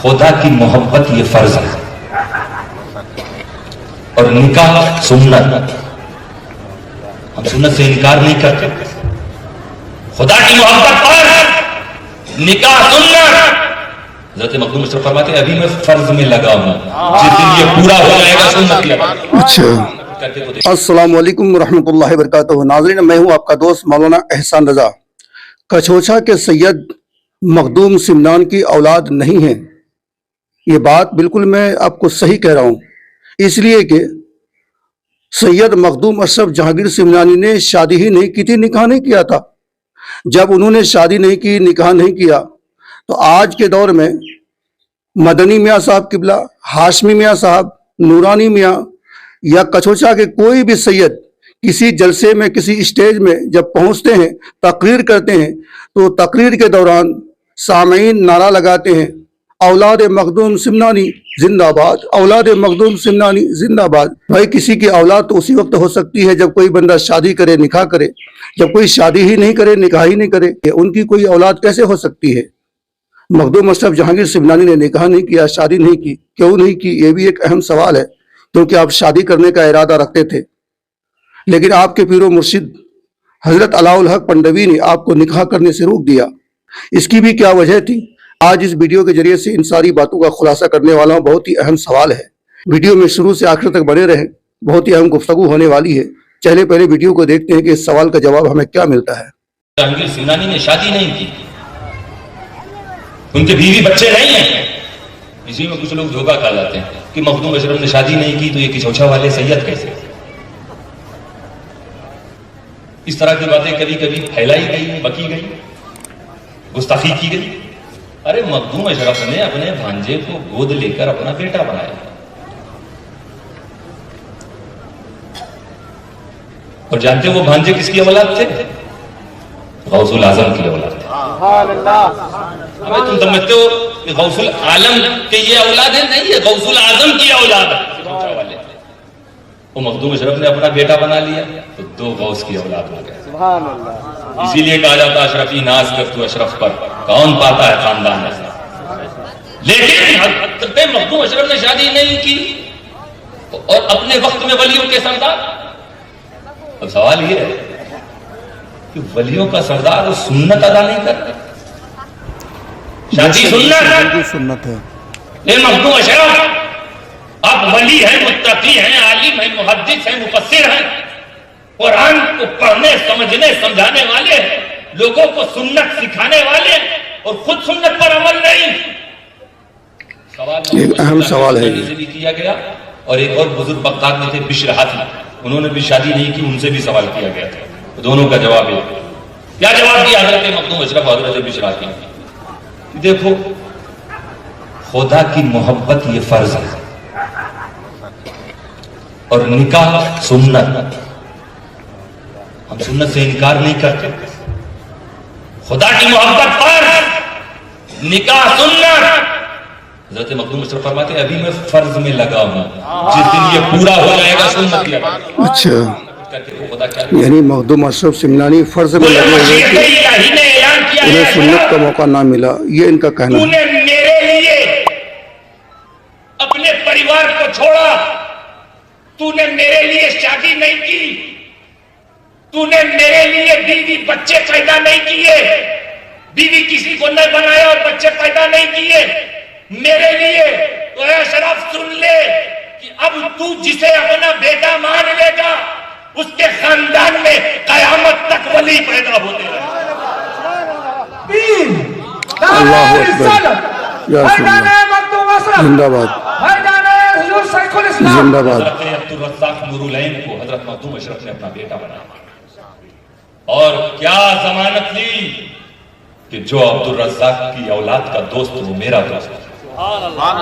خدا کی محبت یہ فرض ہے اور نکاح سنت. ہم سنت سے انکار نہیں کرتے. خدا کی محبت فرض, نکاح سنت. حضرت مخدوم اشرف فرماتے ہیں ابھی میں فرض میں لگا ہوں, جس دن یہ پورا ہو جائے گا سنت لگا. اچھا, السلام علیکم ورحمۃ اللہ وبرکاتہ. ناظرین, میں ہوں آپ کا دوست مولانا احسان رضا. کچھوچا کے سید مخدوم سمنان کی اولاد نہیں ہیں. یہ بات بالکل میں آپ کو صحیح کہہ رہا ہوں, اس لیے کہ سید مخدوم اشرف جہانگیر سمنانی نے شادی ہی نہیں کی تھی, نکاح نہیں کیا تھا. جب انہوں نے شادی نہیں کی, نکاح نہیں کیا, تو آج کے دور میں مدنی میاں صاحب قبلہ, ہاشمی میاں صاحب, نورانی میاں یا کچھوچا کے کوئی بھی سید کسی جلسے میں, کسی اسٹیج میں جب پہنچتے ہیں, تقریر کرتے ہیں, تو تقریر کے دوران سامعین نعرہ لگاتے ہیں اولاد مخدوم سمنانی زندہ باد, اولاد مخدوم سمنانی زندہ باد. بھائی, کسی کی اولاد تو اسی وقت ہو سکتی ہے جب کوئی بندہ شادی کرے, نکاح کرے. جب کوئی شادی ہی نہیں کرے, نکاح ہی نہیں کرے, کہ ان کی کوئی اولاد کیسے ہو سکتی ہے؟ مخدوم اشرف جہانگیر سمنانی نے نکاح نہیں کیا, شادی نہیں کی. کیوں نہیں کی, یہ بھی ایک اہم سوال ہے, کیونکہ آپ شادی کرنے کا ارادہ رکھتے تھے, لیکن آپ کے پیر و مرشد حضرت علاء الحق پنڈوی نے آپ کو نکاح کرنے سے روک دیا. اس کی بھی کیا وجہ تھی؟ آج اس ویڈیو کے ذریعے سے ان ساری باتوں کا خلاصہ کرنے والا ہوں. بہت ہی اہم سوال ہے. ویڈیو میں شروع سے آخر تک بنے رہیں, بہت ہی اہم گفتگو ہونے والی ہے. چلے پہلے ویڈیو کو دیکھتے ہیں کہ اس سوال کا جواب ہمیں کیا ملتا ہے. جہانگیر سمنانی نے شادی نہیں کی, ان کے بیوی بچے نہیں ہیں. اسی میں کچھ لوگ دھوکہ کھا جاتے ہیں کہ مخدوم اشرف نے شادی نہیں کی تو یہ کچھوچا والے سید کیسے. اس طرح کی باتیں کبھی کبھی پھیلائی گئی, بکی گئی, گستاخی کی گئی. ارے مخدوم اشرف نے اپنے بھانجے کو گود لے کر اپنا بیٹا بنایا, اور جانتے وہ بھانجے کس کی اولاد تھے؟ غوث الاعظم کی اولاد تھے. ہمیں تم سمجھتے ہو کہ غوث العالم کے یہ اولاد ہے؟ نہیں, ہے غوث الاعظم کی اولاد ہے. وہ مخدوم اشرف نے اپنا بیٹا بنا لیا تو دو غوث کی اولاد ہو گئے. اسی لیے کہا جاتا اشرفی ناز کر تو اشرف پر کون پاتا ہے خاندان ایسا. لیکن حضرت مخدوم اشرف نے شادی نہیں کی اور اپنے وقت میں ولیوں کے سردار. اب سوال یہ ہے کہ ولیوں کا سردار سنت ادا نہیں کرتا. شادی سنت ہے. مخدوم اشرف آپ ولی ہیں, متقی ہیں, عالم ہیں, محدث ہیں, مفسر ہیں, قرآن کو پڑھنے, سمجھنے, سمجھانے والے ہیں, لوگوں کو سنت سکھانے والے ہیں, اور خود سنت پر عمل نہیں. ایک اہم سوال ہے سے بھی کیا گیا. اور ایک اور بزرگ بغداد میں تھے بشر حاتمی, انہوں نے بھی شادی نہیں کی, ان سے بھی سوال کیا گیا تھا. دونوں کا جواب ہے. کیا جواب دیا حضرت مخدوم اشرف اور حضرت بشر حاتمی؟ دیکھو, خدا کی محبت یہ فرض ہے اور نکاح سنت. ہم سنت سے انکار نہیں کرتے. خدا کی محبت فرض, نکاح سنت. حضرت مخدوم اشرف فرماتے ہیں ابھی میں فرض میں لگا ہوں, جس دن یہ پورا ہو جائے گا سنت لگا. اچھا, یعنی مخدوم اشرف سمنانی فرض میں لگے ہوئے تھے, انہیں سنت کا موقع نہ ملا, یہ ان کا کہنا ہے. میرے لیے اپنے پریوار کو چھوڑا, تو نے میرے لیے شادی نہیں کی, تو نے میرے لیے بیوی بچے پیدا نہیں کیے, بیوی کسی کو نہیں بنایا اور بچے پیدا نہیں کیے میرے لیے. تو اے اشرف سن لے کہ اب تو جسے اپنا بیٹا مان لے گا اس کے خاندان میں قیامت تک ولی پیدا ہوتے رہے. اللہ اکبر, یا رسول اللہ, زندہ باد, زندہ باد. حضرت عبدالرزاق نور العین کو حضرت مخدوم اشرف نے اپنا بیٹا بنایا, اور کیا ضمانت لی کہ جو عبدالرزاق کی اولاد کا دوست وہ میرا دوست,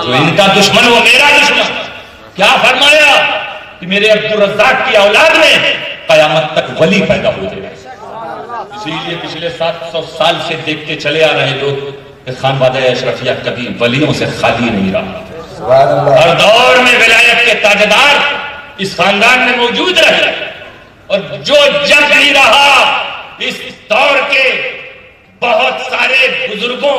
جو ان کا دشمن وہ میرا دشمن. کیا فرمایا کہ میرے عبدالرزاق کی اولاد میں قیامت تک ولی پیدا ہو جائے. اسی لیے پچھلے 700 سال سے دیکھتے چلے آ رہے لوگ کہ خانوادہ اشرفیہ کبھی ولیوں سے خالی نہیں رہا. ہر دور میں ولایت کے تاجدار اس خاندان میں موجود رہے, اور جو جگ نہیں رہا اس دور کے بہت سارے بزرگوں